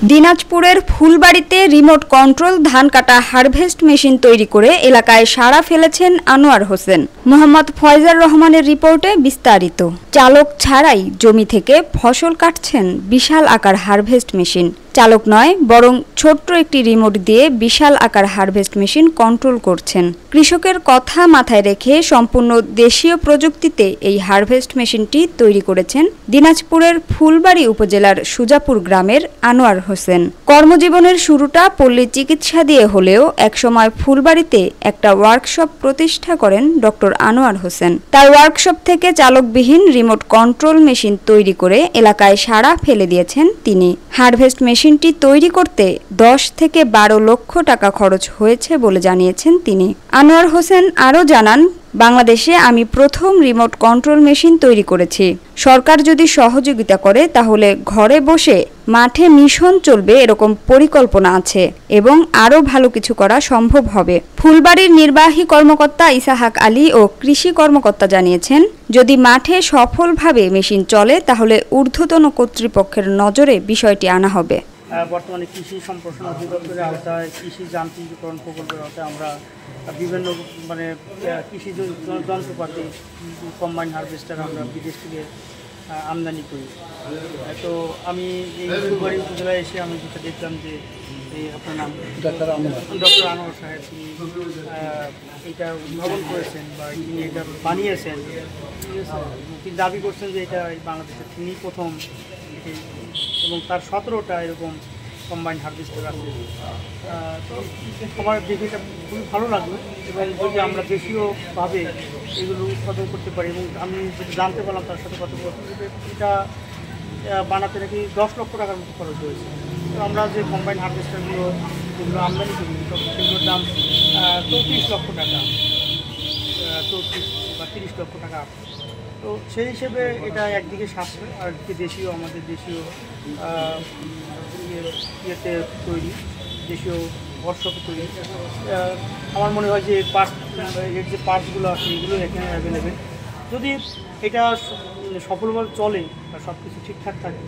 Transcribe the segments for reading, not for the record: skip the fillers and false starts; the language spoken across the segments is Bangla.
দিনাজপুরের ফুলবাড়িতে রিমোট কন্ট্রোল ধান কাটা হারভেস্ট মেশিন তৈরি করে এলাকায় সাড়া ফেলেছেন আনোয়ার হোসেন। মোহাম্মদ ফয়জার রহমানের রিপোর্টে বিস্তারিত। চালক ছাড়াই জমি থেকে ফসল কাটছেন বিশাল আকার হারভেস্ট মেশিন। চালক নয়, বরং ছোট্ট একটি রিমোট দিয়ে বিশাল আকার হারভেস্ট মেশিন কন্ট্রোল করছেন। কৃষকের কথা মাথায় রেখে সম্পূর্ণ দেশীয় প্রযুক্তিতে এই হারভেস্ট মেশিনটি তৈরি করেছেন দিনাজপুরের ফুলবাড়ি উপজেলার সুজাপুর গ্রামের আনোয়ার হোসেন। কর্মজীবনের শুরুটা পল্লী চিকিৎসা দিয়ে হলেও একসময় ফুলবাড়িতে একটা ওয়ার্কশপ প্রতিষ্ঠা করেন ডক্টর আনোয়ার হোসেন। তার ওয়ার্কশপ থেকে চালকবিহীন রিমোট কন্ট্রোল মেশিন তৈরি করে এলাকায় সাড়া ফেলে দিয়েছেন তিনি। হারভেস্ট মেশিনটি তৈরি করতে 10 থেকে 12 লক্ষ টাকা খরচ হয়েছে বলে জানিয়েছেন তিনি। আনোয়ার হোসেন আরও জানান, বাংলাদেশে আমি প্রথম রিমোট কন্ট্রোল মেশিন তৈরি করেছি। সরকার যদি সহযোগিতা করে তাহলে ঘরে বসে মাঠে মিশন চলবে এরকম পরিকল্পনা আছে এবং আরও ভালো কিছু করা সম্ভব হবে। ফুলবাড়ির নির্বাহী কর্মকর্তা ইসাহাক আলী ও কৃষি কর্মকর্তা জানিয়েছেন, যদি মাঠে সফলভাবে মেশিন চলে তাহলে ঊর্ধ্বতন কর্তৃপক্ষের নজরে বিষয়টি আনা হবে। বর্তমানে কৃষি সম্প্রসারণ অধিদপ্তরের আওতায় কৃষি যান্ত্রিকীকরণ প্রকল্পের আওতায় আমরা বিভিন্ন কৃষি যন্ত্রপাতি কম্বাইন হারভেস্টার আমরা বিদেশ থেকে আমদানি করি। তো আমি এই ফুলবাড়ি উপজেলায় এসে আমি যেটা দেখলাম যে আপনার নাম ডক্টর আনোয়ার সাহেব, তিনি এটা উদ্ভাবন করেছেন বা তিনি এটা বানিয়েছেন, ঠিক আছে। তিনি দাবি করছেন যে এটা বাংলাদেশে তিনি প্রথম, এবং তার 17টা এরকম কম্বাইন হারভেস্টার আছে। তো আমার দেখে এটা খুবই ভালো লাগলো, এবং যদি আমরা দেশীয়ভাবে এগুলো উৎপাদন করতে পারি, এবং আমি যেটা জানতে পারলাম তার সাথে কথা বলতে, এটা বানাতে নাকি 10 লক্ষ টাকার মতো খরচ হয়েছে। তো আমরা যে কম্বাইন হারভেস্টারগুলো যেগুলো আমদানি করি সেগুলোর দাম 34 লক্ষ টাকা, 34 বা 30 লক্ষ টাকা। তো সেই হিসেবে এটা একদিকে সাশ্রয়, আর একদিকে দেশীয়, আমাদের দেশীয় ইয়েতে তৈরি, দেশীয় ওয়ার্কশপে তৈরি। আমার মনে হয় যে এর যে পার্টসগুলো আছে এগুলো এখানে অ্যাভেলেবেল। যদি এটা সফলভাবে চলে বা সব কিছু ঠিকঠাক থাকে,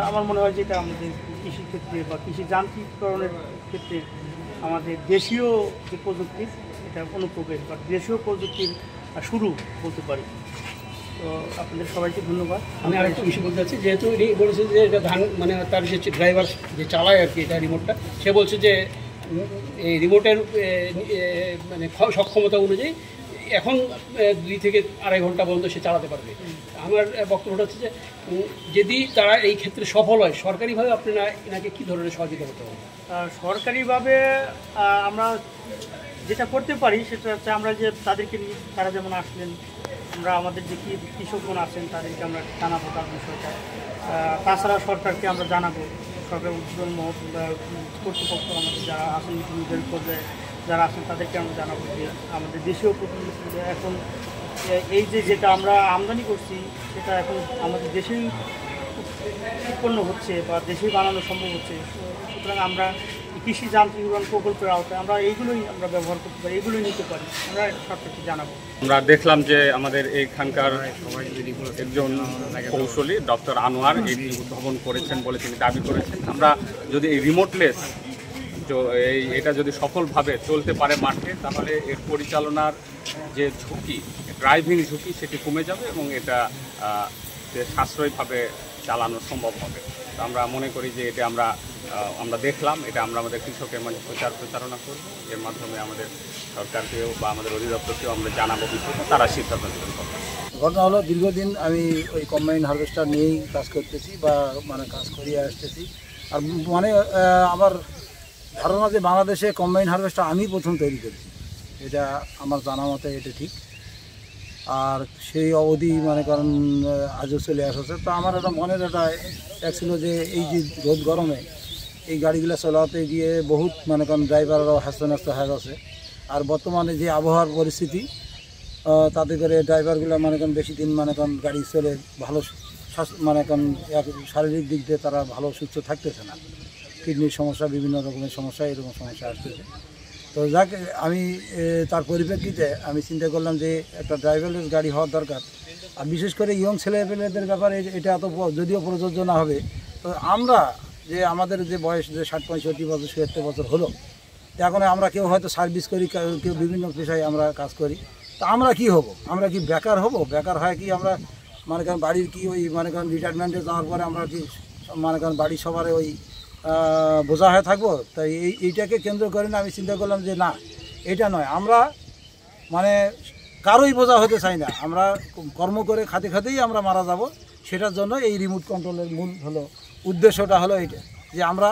আমার মনে হয় যে এটা আমাদের কৃষিক্ষেত্রে বা কৃষি যান্ত্রিকীকরণের ক্ষেত্রে আমাদের দেশীয় যে প্রযুক্তি, এটা অনুপ্রবেশ বা দেশীয় প্রযুক্তির শুরু বলতে পারি। তো আপনাদের সবাইকে ধন্যবাদ। আমি আরেকটা বিষয় বলতে চাচ্ছি, যেহেতু এটি বলেছে যে এটা ধান মানে তার যে ড্রাইভার যে চালায় আর কি এটা রিমোটটা, সে বলছে যে এই রিমোটের মানে সক্ষমতা অনুযায়ী এখন 2 থেকে 2.5 ঘন্টা পর্যন্ত সে চালাতে পারবে। আমার বক্তব্যটা হচ্ছে যে যদি তারা এই ক্ষেত্রে সফল হয়, সরকারিভাবে আপনারা এনাকে কী ধরনের সহযোগিতা করতে হবে? সরকারিভাবে আমরা যেটা করতে পারি সেটা হচ্ছে আমরা যে তাদেরকে নিয়ে, তারা যেমন আসলেন, আমরা আমাদের যে কৃষকগণ আছেন তাদেরকে আমরা জানাবো তার বিষয়টা। তাছাড়া সরকারকে আমরা জানাবো, সরকার উদ্বোধন কর্তৃপক্ষ আমাদের যারা আছেন, নিজের পর্যায়ে যারা আছেন তাদেরকে আমরা জানাবো যে আমাদের দেশীয় প্রতিনিধি এখন এই যেটা আমরা আমদানি করছি সেটা এখন আমাদের দেশেই উৎপন্ন হচ্ছে বা দেশেই বানানো সম্ভব হচ্ছে। সুতরাং আমরা কৃষি যান্ত্রিকীকরণ প্রকল্পের আওতায় আমরা এইগুলোই আমরা ব্যবহার করতে পারি, এগুলোই নিতে পারি, আমরা সরকারকে জানাবো। আমরা দেখলাম যে আমাদের এইখানকার একজন কৌশলী ডক্টর আনোয়ার এটি উদ্ভাবন করেছেন বলে তিনি দাবি করেছেন। আমরা যদি এই রিমোটলেস এটা যদি সফলভাবে চলতে পারে মাঠে, তাহলে এর পরিচালনার যে ঝুঁকি, ড্রাইভিং ঝুঁকি, সেটি কমে যাবে এবং এটা সাশ্রয়ীভাবে চালানো সম্ভব হবে। তো আমরা মনে করি যে এটা আমরা দেখলাম, এটা আমরা আমাদের কৃষকের মাঝে প্রচারণা করব। এর মাধ্যমে আমাদের সরকারকেও বা আমাদের অধিদপ্তরকেও আমরা জানাবো বিষয়টা, তারা সিদ্ধান্ত নেবেন। ঘটনা হলো, দীর্ঘদিন আমি ওই কম্বাইন হারভেস্টার নিয়েই কাজ করতেছি বা কাজ করিয়ে আসতেছি। আর আমার ধারণা যে বাংলাদেশে কম্বাইন হারভেস্টার আমি প্রথম তৈরি করেছি, এটা আমার জানা মতে এটা ঠিক। আর সেই অবধি কারণ আজও চলে আসছে। তো আমার একটা মনের এক ছিল যে এই যে রোদ গরমে এই গাড়িগুলো চালাতে গিয়ে বহুত কারণ ড্রাইভাররাও হাস্যনাস্ত হয়ে গেছে। আর বর্তমানে যে আবহাওয়ার পরিস্থিতি, তাতে করে ড্রাইভারগুলো কারণ বেশি দিন গাড়ি চলে ভালো কারণ শারীরিক দিক দিয়ে তারা ভালো সুস্থ থাকতেছে না। কিডনির সমস্যা, বিভিন্ন রকমের সমস্যা, এরকম সমস্যা আসতেছে। তো যাক, আমি তার পরিপ্রেক্ষিতে আমি চিন্তা করলাম যে একটা ড্রাইভারলেস গাড়ি হওয়ার দরকার। আর বিশেষ করে ইয়ং ছেলেপেলেদের ব্যাপারে এটা এত যদিও প্রযোজ্য না হবে, তো আমরা যে আমাদের যে বয়স যে 60-65 বছর 70 বছর হলো, এখন আমরা কেউ হয়তো সার্ভিস করি, কেউ বিভিন্ন পেশায় আমরা কাজ করি। তা আমরা কি হব? আমরা কি বেকার হব? বেকার হয় কি আমরা মনে করেন বাড়ির কি ওই মনে করেন রিটায়ারমেন্টে যাওয়ার পরে আমরা কি মনে করেন বাড়ির সবার ওই বোঝা হয়ে থাকবো? তাই এইটাকে কেন্দ্র করে না আমি চিন্তা করলাম যে না, এটা নয়, আমরা মানে কারোই বোঝা হতে চাই না, আমরা কর্ম করে খাতে খাতেই আমরা মারা যাব। সেটার জন্য এই রিমোট কন্ট্রোলের মূল হলো উদ্দেশ্যটা হলো এইটা, যে আমরা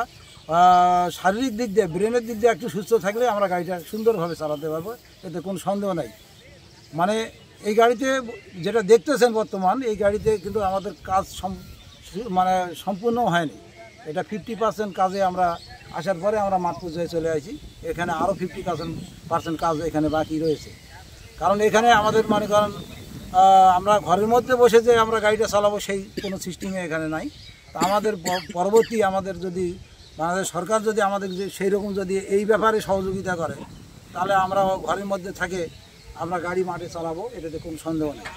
শারীরিক দিক দিয়ে ব্রেনের দিক দিয়ে একটু সুস্থ থাকলে আমরা গাড়িটা সুন্দরভাবে চালাতে পারবো, এতে কোনো সন্দেহ নাই। মানে এই গাড়িতে যেটা দেখতেছেন বর্তমান, এই গাড়িতে কিন্তু আমাদের কাজ মানে সম্পূর্ণ হয়নি। এটা 50% কাজে আমরা আসার পরে আমরা মাঠ পর্যায়ে চলে আসি। এখানে আরও 50% কাজ এখানে বাকি রয়েছে। কারণ এখানে আমাদের মনে করেন আমরা ঘরের মধ্যে বসে যে আমরা গাড়িটা চালাবো সেই কোনো সিস্টেমে এখানে নাই। তা আমাদের পরবর্তী আমাদের যদি বাংলাদেশ সরকার যদি আমাদের সেই রকম যদি এই ব্যাপারে সহযোগিতা করে, তাহলে আমরা ঘরের মধ্যে থাকে আমরা গাড়ি মাঠে চালাবো, এটাতে কোনো সন্দেহ নেই।